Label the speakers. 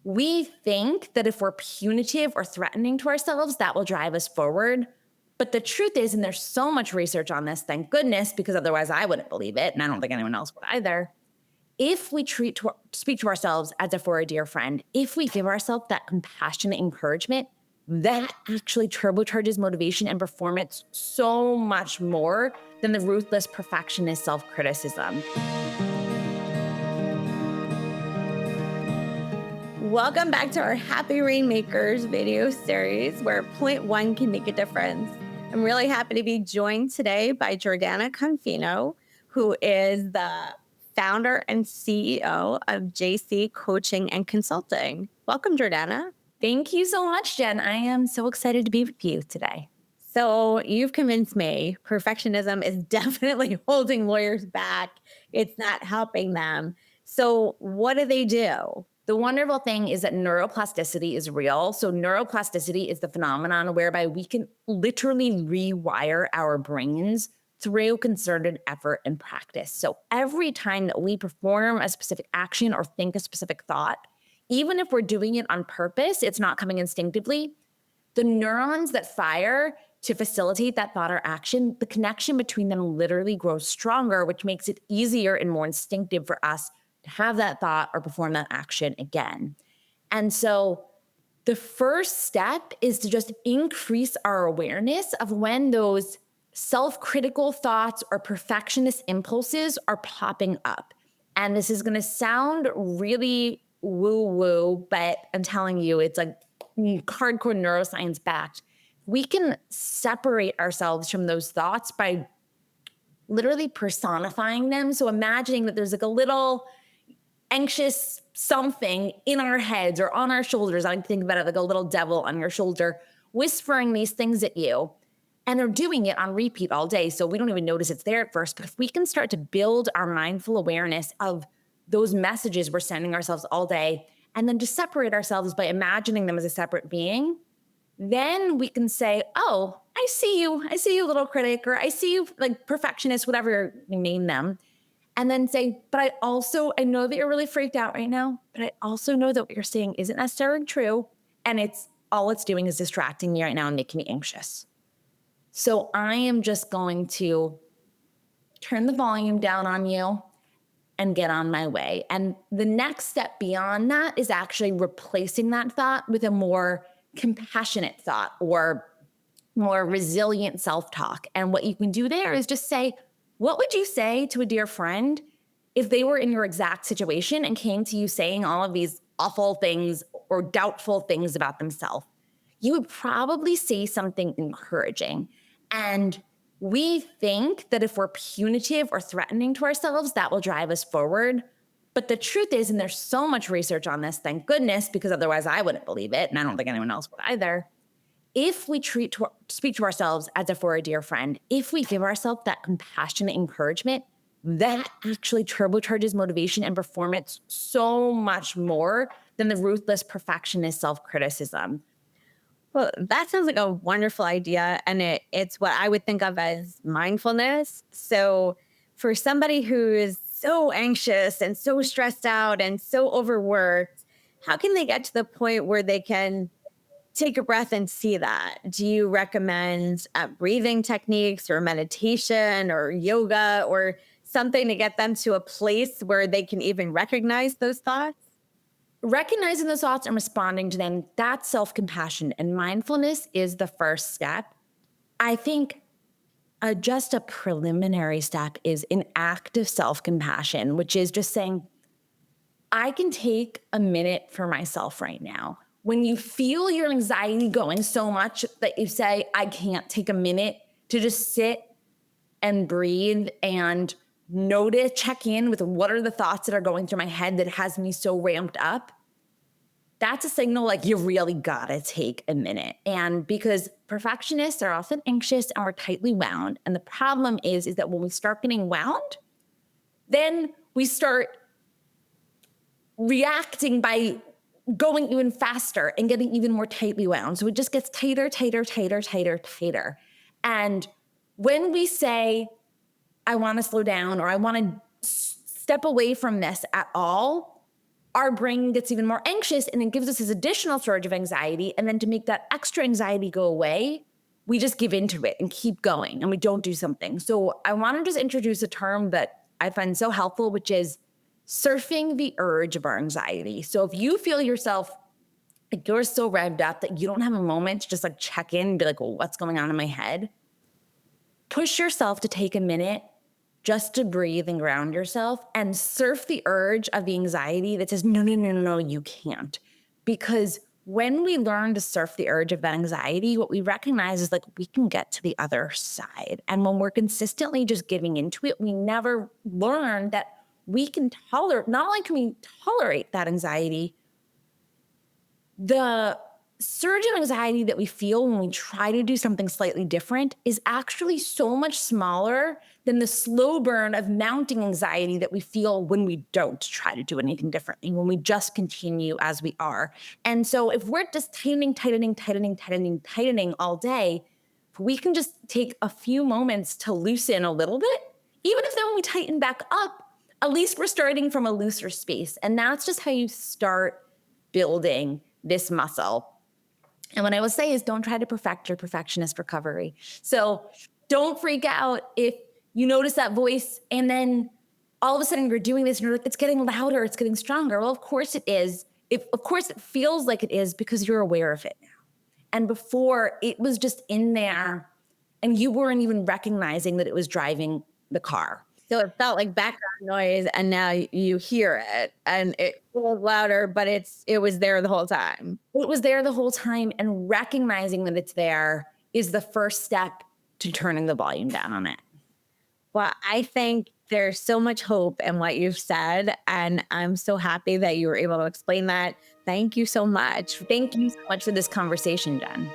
Speaker 1: We think that if we're punitive or threatening to ourselves, that will drive us forward. But the truth is, and there's so much research on this, thank goodness, because otherwise I wouldn't believe it, and I don't think anyone else would either. If we speak to ourselves as if we're a dear friend, if we give ourselves that compassionate encouragement, that actually turbocharges motivation and performance so much more than the ruthless perfectionist self-criticism. Welcome back to our Happy Rainmakers Video Series, where point one can make a difference. I'm really happy to be joined today by Jordana Confino, who is the founder and CEO of JC Coaching and Consulting. Welcome, Jordana.
Speaker 2: Thank you so much, Jen. I am so excited to be with you today.
Speaker 1: So you've convinced me perfectionism is definitely holding lawyers back. It's not helping them. So what do they do?
Speaker 2: The wonderful thing is that neuroplasticity is real. So neuroplasticity is the phenomenon whereby we can literally rewire our brains through concerted effort and practice. So every time that we perform a specific action or think a specific thought, even if we're doing it on purpose, it's not coming instinctively, the neurons that fire to facilitate that thought or action, the connection between them literally grows stronger, which makes it easier and more instinctive for us to have that thought or perform that action again. And so the first step is to just increase our awareness of when those self-critical thoughts or perfectionist impulses are popping up. And this is going to sound really woo-woo, but I'm telling you, it's like hardcore neuroscience backed. We can separate ourselves from those thoughts by literally personifying them. So imagining that there's like a little anxious something in our heads or on our shoulders. I think about it like a little devil on your shoulder, whispering these things at you. And they're doing it on repeat all day. So we don't even notice it's there at first. But if we can start to build our mindful awareness of those messages we're sending ourselves all day, and then just separate ourselves by imagining them as a separate being, then we can say, oh, I see you, little critic, or I see you, like perfectionist, whatever you name them. And then say, but I know that you're really freaked out right now, but I also know that what you're saying isn't necessarily true. And it's doing is distracting me right now and making me anxious. So I am just going to turn the volume down on you and get on my way. And the next step beyond that is actually replacing that thought with a more compassionate thought or more resilient self-talk. And what you can do there is just say, what would you say to a dear friend if they were in your exact situation and came to you saying all of these awful things or doubtful things about themselves? You would probably say something encouraging. And we think that if we're punitive or threatening to ourselves, that will drive us forward. But the truth is, and there's so much research on this, thank goodness, because otherwise I wouldn't believe it, and I don't think anyone else would either. If we speak to ourselves as if we're a dear friend, if we give ourselves that compassionate encouragement, that actually turbocharges motivation and performance so much more than the ruthless perfectionist self-criticism.
Speaker 1: Well, that sounds like a wonderful idea. And it's what I would think of as mindfulness. So for somebody who is so anxious and so stressed out and so overworked, how can they get to the point where they can take a breath and see that? Do you recommend breathing techniques or meditation or yoga or something to get them to a place where they can even recognize those thoughts?
Speaker 2: Recognizing those thoughts and responding to them, that's self-compassion. And mindfulness is the first step. I think just a preliminary step is an active self-compassion, which is just saying, I can take a minute for myself right now. When you feel your anxiety going so much that you say, I can't take a minute to just sit and breathe and notice, check in with what are the thoughts that are going through my head that has me so ramped up, that's a signal like you really gotta take a minute. And because perfectionists are often anxious and we're tightly wound. And the problem is that when we start getting wound, then we start reacting by going even faster and getting even more tightly wound. So it just gets tighter, tighter, tighter, tighter, tighter. And when we say, I want to slow down or I want to step away from this at all, our brain gets even more anxious and it gives us this additional surge of anxiety. And then to make that extra anxiety go away, we just give into it and keep going and we don't do something. So I want to just introduce a term that I find so helpful, which is surfing the urge of our anxiety. So if you feel yourself like you're so revved up that you don't have a moment to just like check in and be like, well, what's going on in my head? Push yourself to take a minute just to breathe and ground yourself and surf the urge of the anxiety that says, no, no, no, no, no, you can't. Because when we learn to surf the urge of that anxiety, what we recognize is like we can get to the other side. And when we're consistently just giving into it, we never learn that we can tolerate, not only can we tolerate that anxiety, the surge of anxiety that we feel when we try to do something slightly different is actually so much smaller than the slow burn of mounting anxiety that we feel when we don't try to do anything differently, when we just continue as we are. And so if we're just tightening all day, if we can just take a few moments to loosen a little bit, even if then when we tighten back up, at least we're starting from a looser space. And that's just how you start building this muscle. And what I will say is don't try to perfect your perfectionist recovery. So don't freak out if you notice that voice and then all of a sudden you're doing this and you're like, it's getting louder, it's getting stronger. Well, of course it is. Of course it feels like it is because you're aware of it now. And before it was just in there and you weren't even recognizing that it was driving the car.
Speaker 1: So it felt like background noise and now you hear it and it was louder, but it was there the whole time.
Speaker 2: It was there the whole time, and recognizing that it's there is the first step to turning the volume down on it.
Speaker 1: Well, I think there's so much hope in what you've said, and I'm so happy that you were able to explain that. Thank you so much.
Speaker 2: Thank you so much for this conversation, Jen.